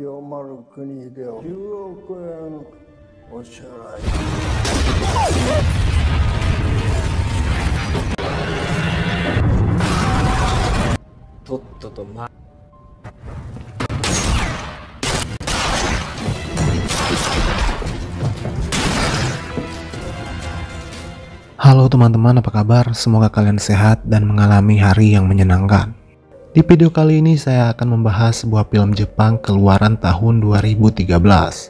清丸国で10億円お支払い。とっととHalo teman-teman, apa kabar? Semoga kalian sehat dan mengalami hari yang menyenangkan. Di video kali ini saya akan membahas sebuah film Jepang keluaran tahun 2013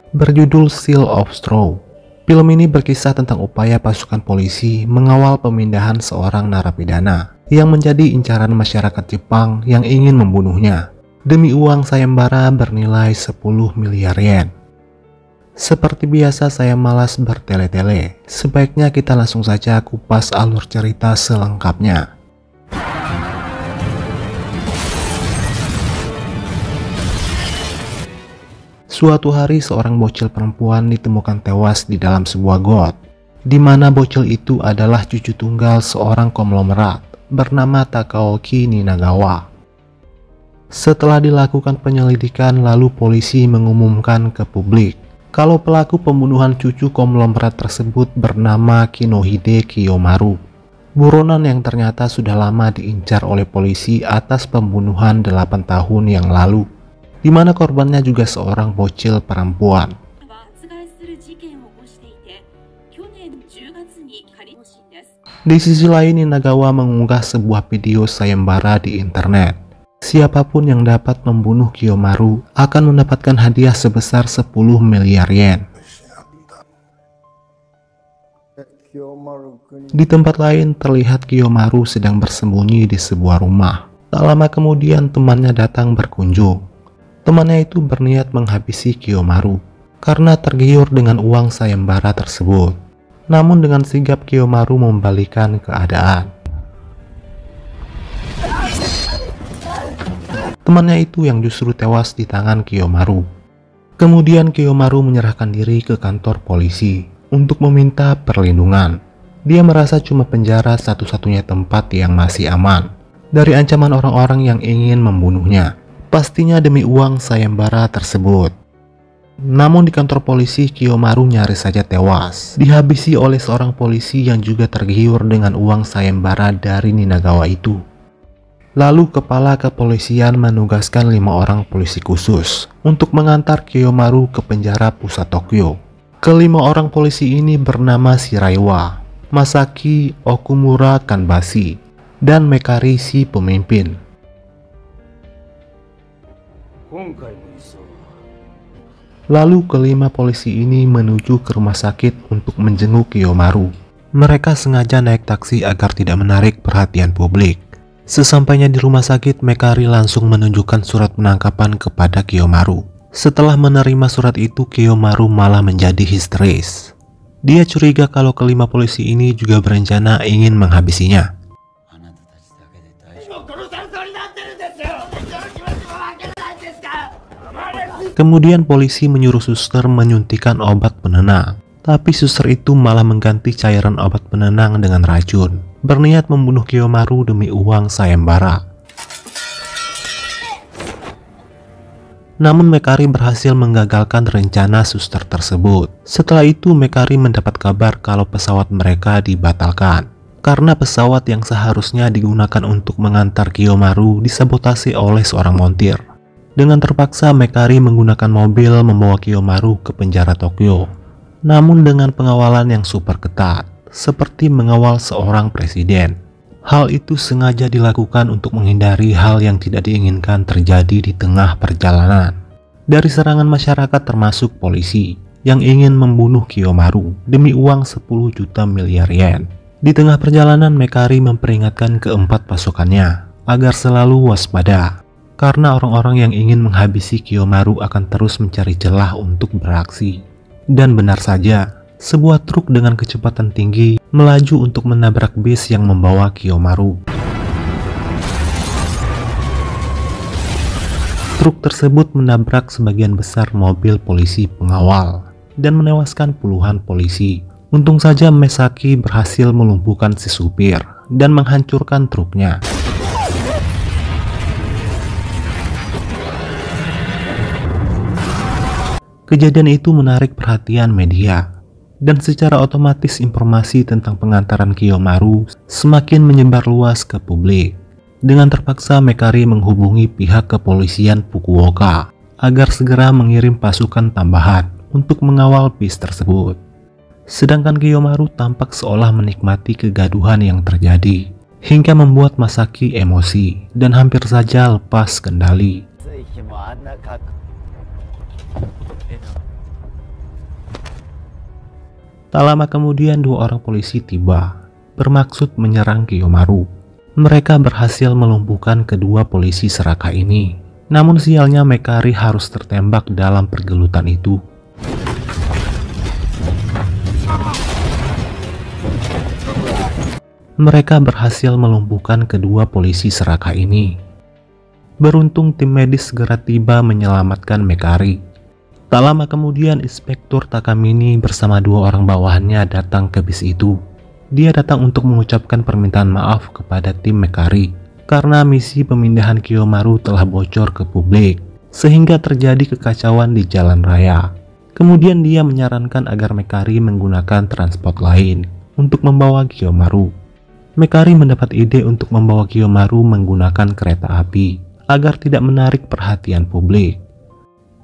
berjudul Seal of Straw. Film ini berkisah tentang upaya pasukan polisi mengawal pemindahan seorang narapidana yang menjadi incaran masyarakat Jepang yang ingin membunuhnya demi uang sayembara bernilai 10 miliar yen. Seperti biasa saya malas bertele-tele, sebaiknya kita langsung saja kupas alur cerita selengkapnya. Suatu hari seorang bocil perempuan ditemukan tewas di dalam sebuah got, di mana bocil itu adalah cucu tunggal seorang konglomerat bernama Takaoki Ninagawa. Setelah dilakukan penyelidikan, lalu polisi mengumumkan ke publik kalau pelaku pembunuhan cucu konglomerat tersebut bernama Kinohide Kiyomaru, buronan yang ternyata sudah lama diincar oleh polisi atas pembunuhan 8 tahun yang lalu, di mana korbannya juga seorang bocil perempuan. Di sisi lain, Ninagawa mengunggah sebuah video sayembara di internet. Siapapun yang dapat membunuh Kiyomaru akan mendapatkan hadiah sebesar 10 miliar yen. Di tempat lain terlihat Kiyomaru sedang bersembunyi di sebuah rumah. Tak lama kemudian temannya datang berkunjung. Temannya itu berniat menghabisi Kiyomaru karena tergiur dengan uang sayembara tersebut. Namun dengan sigap Kiyomaru membalikan keadaan. Temannya itu yang justru tewas di tangan Kiyomaru. Kemudian Kiyomaru menyerahkan diri ke kantor polisi untuk meminta perlindungan. Dia merasa cuma penjara satu-satunya tempat yang masih aman dari ancaman orang-orang yang ingin membunuhnya, pastinya demi uang sayembara tersebut. Namun di kantor polisi, Kiyomaru nyaris saja tewas, dihabisi oleh seorang polisi yang juga tergiur dengan uang sayembara dari Ninagawa itu. Lalu kepala kepolisian menugaskan 5 orang polisi khusus untuk mengantar Kiyomaru ke penjara pusat Tokyo. Kelima orang polisi ini bernama Shiraiwa, Masaki, Okumura Kanbashi, dan Mekari si pemimpin. Lalu kelima polisi ini menuju ke rumah sakit untuk menjenguk Kiyomaru. Mereka sengaja naik taksi agar tidak menarik perhatian publik. Sesampainya di rumah sakit, Mekari langsung menunjukkan surat penangkapan kepada Kiyomaru. Setelah menerima surat itu, Kiyomaru malah menjadi histeris. Dia curiga kalau kelima polisi ini juga berencana ingin menghabisinya. Kemudian polisi menyuruh suster menyuntikkan obat penenang. Tapi suster itu malah mengganti cairan obat penenang dengan racun, berniat membunuh Kiyomaru demi uang sayembara. Namun Mekari berhasil menggagalkan rencana suster tersebut. Setelah itu Mekari mendapat kabar kalau pesawat mereka dibatalkan karena pesawat yang seharusnya digunakan untuk mengantar Kiyomaru disabotase oleh seorang montir. Dengan terpaksa Mekari menggunakan mobil membawa Kiyomaru ke penjara Tokyo. Namun dengan pengawalan yang super ketat, seperti mengawal seorang presiden. Hal itu sengaja dilakukan untuk menghindari hal yang tidak diinginkan terjadi di tengah perjalanan. Dari serangan masyarakat termasuk polisi yang ingin membunuh Kiyomaru demi uang 10 juta miliar yen. Di tengah perjalanan, Mekari memperingatkan keempat pasukannya agar selalu waspada, karena orang-orang yang ingin menghabisi Kiyomaru akan terus mencari celah untuk beraksi. Dan benar saja, sebuah truk dengan kecepatan tinggi melaju untuk menabrak bis yang membawa Kiyomaru. Truk tersebut menabrak sebagian besar mobil polisi pengawal dan menewaskan puluhan polisi. Untung saja Mesaki berhasil melumpuhkan si supir dan menghancurkan truknya. Kejadian itu menarik perhatian media, dan secara otomatis informasi tentang pengantaran Kiyomaru semakin menyebar luas ke publik. Dengan terpaksa Mekari menghubungi pihak kepolisian Fukuoka agar segera mengirim pasukan tambahan untuk mengawal bis tersebut. Sedangkan Kiyomaru tampak seolah menikmati kegaduhan yang terjadi, hingga membuat Masaki emosi dan hampir saja lepas kendali. Tak lama kemudian 2 orang polisi tiba, bermaksud menyerang Kiyomaru. Mereka berhasil melumpuhkan kedua polisi serakah ini. Namun sialnya Mekari harus tertembak dalam pergelutan itu. Mereka berhasil melumpuhkan kedua polisi serakah ini. Beruntung tim medis segera tiba menyelamatkan Mekari. Tak lama kemudian Inspektur Takamine bersama 2 orang bawahannya datang ke bis itu. Dia datang untuk mengucapkan permintaan maaf kepada tim Mekari karena misi pemindahan Kiyomaru telah bocor ke publik sehingga terjadi kekacauan di jalan raya. Kemudian dia menyarankan agar Mekari menggunakan transport lain untuk membawa Kiyomaru. Mekari mendapat ide untuk membawa Kiyomaru menggunakan kereta api agar tidak menarik perhatian publik.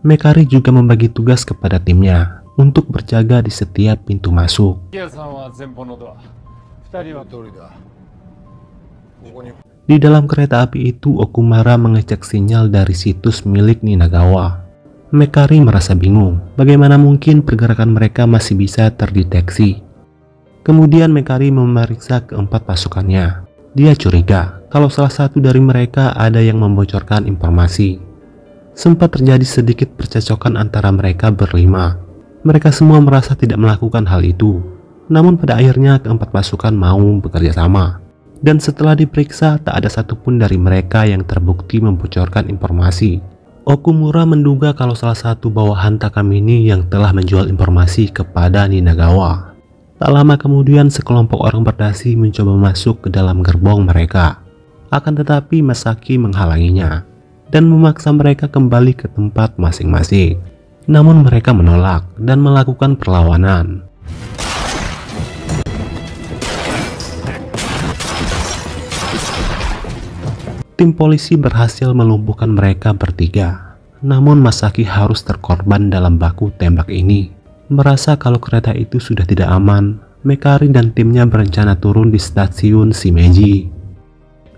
Mekari juga membagi tugas kepada timnya untuk berjaga di setiap pintu masuk. Di dalam kereta api itu, Okumara mengecek sinyal dari situs milik Ninagawa. Mekari merasa bingung, bagaimana mungkin pergerakan mereka masih bisa terdeteksi. Kemudian Mekari memeriksa keempat pasukannya. Dia curiga kalau salah satu dari mereka ada yang membocorkan informasi. Sempat terjadi sedikit percekcokan antara mereka berlima. Mereka semua merasa tidak melakukan hal itu. Namun pada akhirnya keempat pasukan mau bekerja sama. Dan setelah diperiksa, tak ada satupun dari mereka yang terbukti membocorkan informasi. Okumura menduga kalau salah satu bawahan Takamine yang telah menjual informasi kepada Ninagawa. Tak lama kemudian sekelompok orang berdasi mencoba masuk ke dalam gerbong mereka. Akan tetapi Masaki menghalanginya dan memaksa mereka kembali ke tempat masing-masing. Namun mereka menolak dan melakukan perlawanan. Tim polisi berhasil melumpuhkan mereka bertiga. Namun Masaki harus terkorban dalam baku tembak ini. Merasa kalau kereta itu sudah tidak aman, Mekari dan timnya berencana turun di stasiun Shimeji.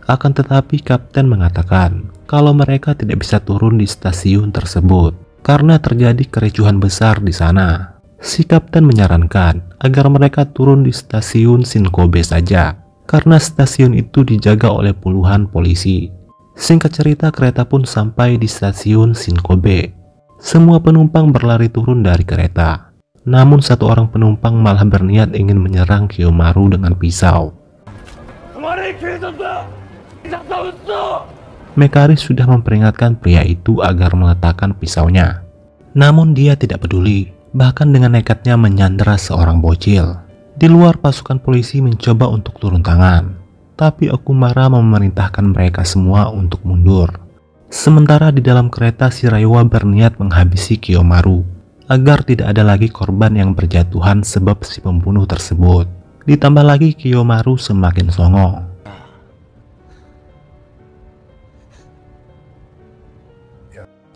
Akan tetapi kapten mengatakan kalau mereka tidak bisa turun di stasiun tersebut karena terjadi kericuhan besar di sana. Si kapten menyarankan agar mereka turun di stasiun Shinkobe saja karena stasiun itu dijaga oleh puluhan polisi. Singkat cerita, kereta pun sampai di stasiun Shinkobe. Semua penumpang berlari turun dari kereta. Namun satu orang penumpang malah berniat ingin menyerang Kiyomaru dengan pisau. Mekari sudah memperingatkan pria itu agar meletakkan pisaunya. Namun dia tidak peduli, bahkan dengan nekatnya menyandera seorang bocil. Di luar, pasukan polisi mencoba untuk turun tangan, tapi Okumara memerintahkan mereka semua untuk mundur. Sementara di dalam kereta, Shiraiwa berniat menghabisi Kiyomaru agar tidak ada lagi korban yang berjatuhan sebab si pembunuh tersebut. Ditambah lagi Kiyomaru semakin songong.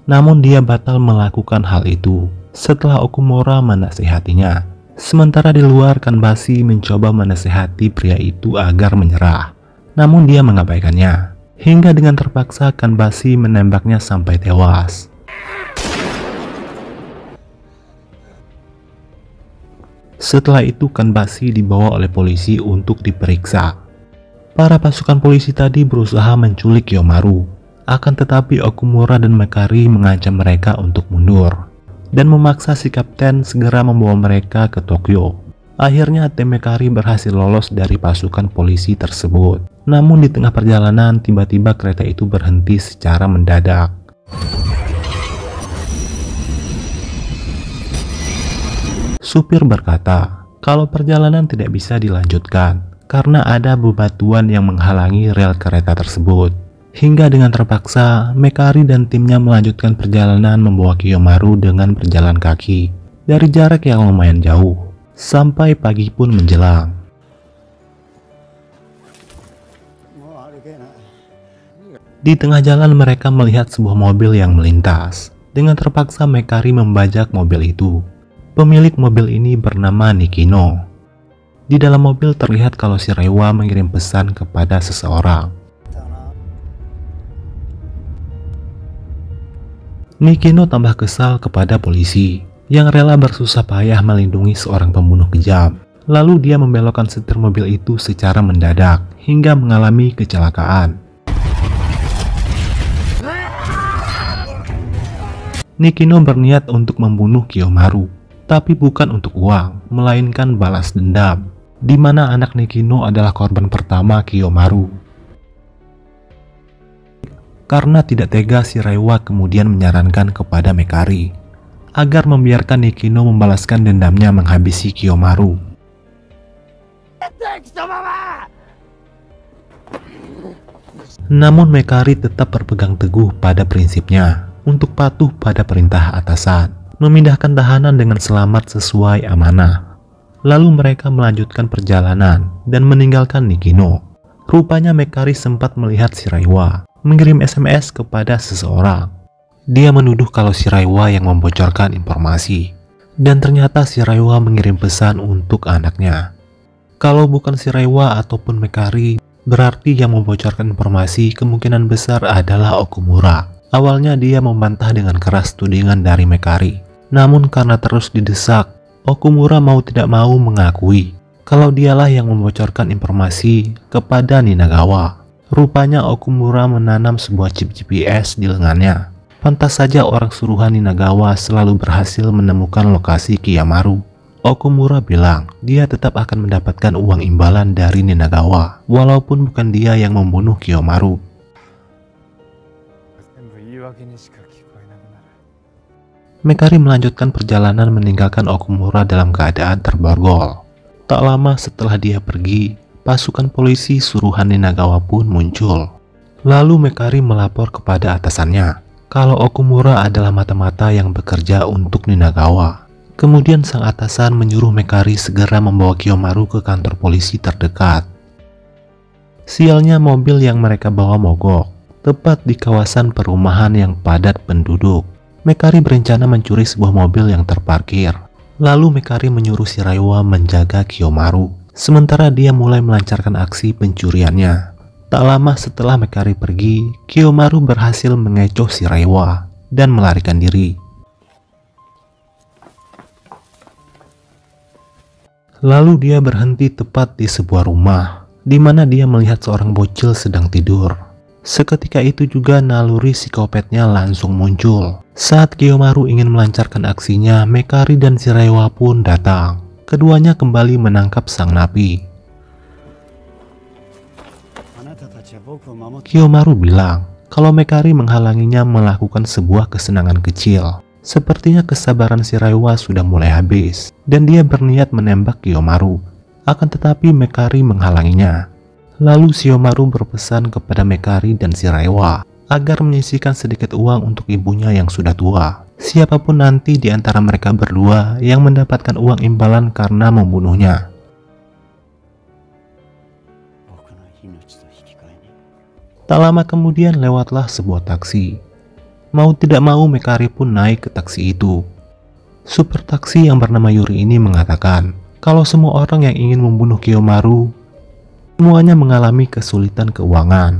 Namun dia batal melakukan hal itu setelah Okumura menasihatinya. Sementara di luar, Kanbashi mencoba menasihati pria itu agar menyerah. Namun dia mengabaikannya. Hingga dengan terpaksa Kanbashi menembaknya sampai tewas. Setelah itu Kanbashi dibawa oleh polisi untuk diperiksa. Para pasukan polisi tadi berusaha menculik Kiyomaru. Akan tetapi Okumura dan Mekari mengancam mereka untuk mundur dan memaksa si kapten segera membawa mereka ke Tokyo. Akhirnya tim Mekari berhasil lolos dari pasukan polisi tersebut. Namun di tengah perjalanan tiba-tiba kereta itu berhenti secara mendadak. Supir berkata kalau perjalanan tidak bisa dilanjutkan karena ada bebatuan yang menghalangi rel kereta tersebut. Hingga dengan terpaksa, Mekari dan timnya melanjutkan perjalanan membawa Kiyomaru dengan berjalan kaki dari jarak yang lumayan jauh, sampai pagi pun menjelang. Di tengah jalan mereka melihat sebuah mobil yang melintas. Dengan terpaksa Mekari membajak mobil itu. Pemilik mobil ini bernama Nikino. Di dalam mobil terlihat kalau si Reiwa mengirim pesan kepada seseorang. Nikino tambah kesal kepada polisi yang rela bersusah payah melindungi seorang pembunuh kejam. Lalu dia membelokkan setir mobil itu secara mendadak hingga mengalami kecelakaan. Nikino berniat untuk membunuh Kiyomaru, tapi bukan untuk uang, melainkan balas dendam, di mana anak Nikino adalah korban pertama Kiyomaru. Karena tidak tega, si Reiwa kemudian menyarankan kepada Mekari agar membiarkan Nikino membalaskan dendamnya menghabisi Kiyomaru. Namun Mekari tetap berpegang teguh pada prinsipnya untuk patuh pada perintah atasan, memindahkan tahanan dengan selamat sesuai amanah. Lalu mereka melanjutkan perjalanan dan meninggalkan Nikino. Rupanya Mekari sempat melihat si Reiwa mengirim SMS kepada seseorang. Dia menuduh kalau si Reiwa yang membocorkan informasi, dan ternyata si Reiwa mengirim pesan untuk anaknya. Kalau bukan si Reiwa ataupun Mekari, berarti yang membocorkan informasi kemungkinan besar adalah Okumura. Awalnya dia membantah dengan keras tudingan dari Mekari, namun karena terus didesak, Okumura mau tidak mau mengakui kalau dialah yang membocorkan informasi kepada Ninagawa. Rupanya Okumura menanam sebuah chip GPS di lengannya. Pantas saja orang suruhan Ninagawa selalu berhasil menemukan lokasi Kiyomaru. Okumura bilang dia tetap akan mendapatkan uang imbalan dari Ninagawa, walaupun bukan dia yang membunuh Kiyomaru. Mekari melanjutkan perjalanan meninggalkan Okumura dalam keadaan terborgol. Tak lama setelah dia pergi, pasukan polisi suruhan Ninagawa pun muncul. Lalu Mekari melapor kepada atasannya kalau Okumura adalah mata-mata yang bekerja untuk Ninagawa. Kemudian sang atasan menyuruh Mekari segera membawa Kiyomaru ke kantor polisi terdekat. Sialnya mobil yang mereka bawa mogok, tepat di kawasan perumahan yang padat penduduk. Mekari berencana mencuri sebuah mobil yang terparkir. Lalu Mekari menyuruh si Reiwa menjaga Kiyomaru. Sementara dia mulai melancarkan aksi pencuriannya. Tak lama setelah Mekari pergi, Kiyomaru berhasil mengecoh si Reiwa dan melarikan diri. Lalu dia berhenti tepat di sebuah rumah, di mana dia melihat seorang bocil sedang tidur. Seketika itu juga naluri psikopatnya langsung muncul. Saat Kiyomaru ingin melancarkan aksinya, Mekari dan si Reiwa pun datang. Keduanya kembali menangkap sang napi. Kiyomaru bilang kalau Mekari menghalanginya melakukan sebuah kesenangan kecil. Sepertinya kesabaran si Reiwa sudah mulai habis, dan dia berniat menembak Kiyomaru. Akan tetapi Mekari menghalanginya. Lalu Kiyomaru berpesan kepada Mekari dan si Reiwa agar menyisihkan sedikit uang untuk ibunya yang sudah tua. Siapapun nanti di antara mereka berdua yang mendapatkan uang imbalan karena membunuhnya. Tak lama kemudian lewatlah sebuah taksi. Mau tidak mau Mekari pun naik ke taksi itu. Supir taksi yang bernama Yuri ini mengatakan kalau semua orang yang ingin membunuh Kiyomaru semuanya mengalami kesulitan keuangan.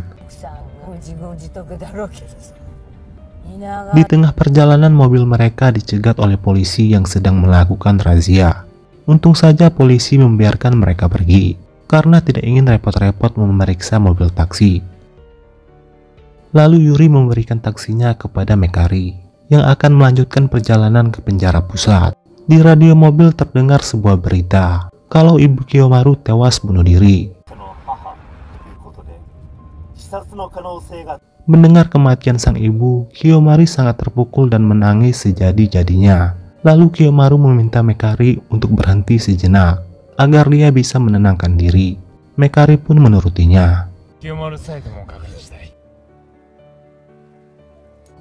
Di tengah perjalanan mobil mereka dicegat oleh polisi yang sedang melakukan razia. Untung saja polisi membiarkan mereka pergi karena tidak ingin repot-repot memeriksa mobil taksi. Lalu Yuri memberikan taksinya kepada Mekari yang akan melanjutkan perjalanan ke penjara pusat. Di radio mobil terdengar sebuah berita kalau ibu Kiyomaru tewas bunuh diri. Mendengar kematian sang ibu, Kiyomaru sangat terpukul dan menangis sejadi-jadinya. Lalu Kiyomaru meminta Mekari untuk berhenti sejenak agar dia bisa menenangkan diri. Mekari pun menurutinya.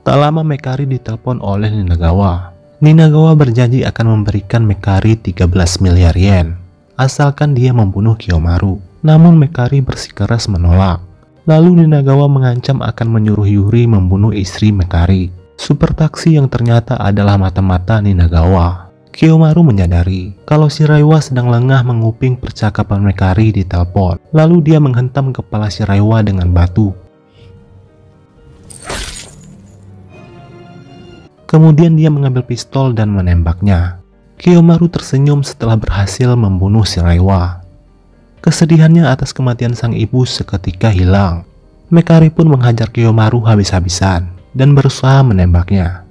Tak lama Mekari ditelepon oleh Ninagawa. Ninagawa berjanji akan memberikan Mekari 13 miliar yen asalkan dia membunuh Kiyomaru. Namun Mekari bersikeras menolak. Lalu Ninagawa mengancam akan menyuruh Yuri membunuh istri Mekari. Super taksi yang ternyata adalah mata-mata Ninagawa. Kiyomaru menyadari kalau Shiraiwa sedang lengah menguping percakapan Mekari di telepon. Lalu dia menghentam kepala Shiraiwa dengan batu. Kemudian dia mengambil pistol dan menembaknya. Kiyomaru tersenyum setelah berhasil membunuh Shiraiwa. Kesedihannya atas kematian sang ibu seketika hilang. Mekari pun menghajar Kiyomaru habis-habisan dan berusaha menembaknya.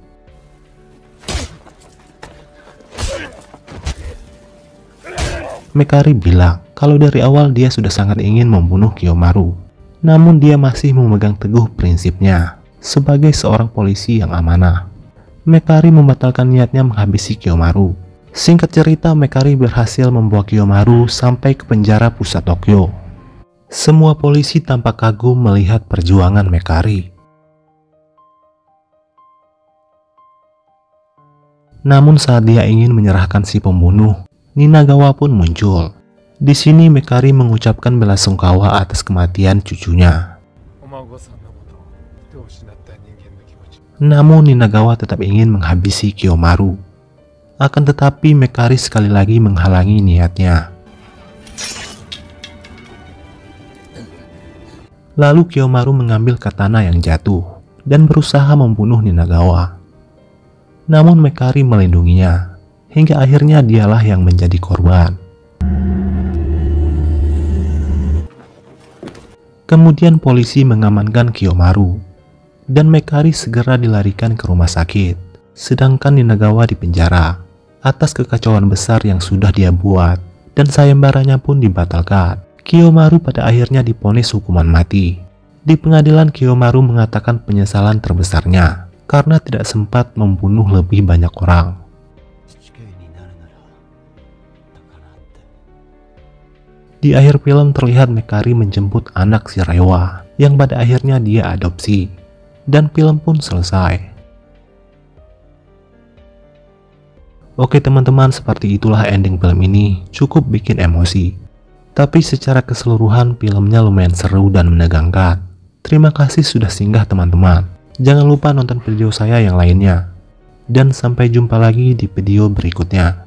Mekari bilang kalau dari awal dia sudah sangat ingin membunuh Kiyomaru. Namun dia masih memegang teguh prinsipnya sebagai seorang polisi yang amanah. Mekari membatalkan niatnya menghabisi Kiyomaru. Singkat cerita, Mekari berhasil membawa Kiyomaru sampai ke penjara pusat Tokyo. Semua polisi tampak kagum melihat perjuangan Mekari. Namun saat dia ingin menyerahkan si pembunuh, Ninagawa pun muncul. Di sini Mekari mengucapkan belasungkawa atas kematian cucunya. Namun Ninagawa tetap ingin menghabisi Kiyomaru. Akan tetapi Mekari sekali lagi menghalangi niatnya. Lalu Kiyomaru mengambil katana yang jatuh dan berusaha membunuh Ninagawa. Namun Mekari melindunginya, hingga akhirnya dialah yang menjadi korban. Kemudian polisi mengamankan Kiyomaru, dan Mekari segera dilarikan ke rumah sakit, sedangkan Ninagawa di penjara atas kekacauan besar yang sudah dia buat, dan sayembaranya pun dibatalkan. Kiyomaru pada akhirnya divonis hukuman mati. Di pengadilan, Kiyomaru mengatakan penyesalan terbesarnya karena tidak sempat membunuh lebih banyak orang. Di akhir film terlihat Mekari menjemput anak Shiraiwa yang pada akhirnya dia adopsi, dan film pun selesai. Oke teman-teman, seperti itulah ending film ini, cukup bikin emosi. Tapi secara keseluruhan filmnya lumayan seru dan menegangkan. Terima kasih sudah singgah teman-teman. Jangan lupa nonton video saya yang lainnya. Dan sampai jumpa lagi di video berikutnya.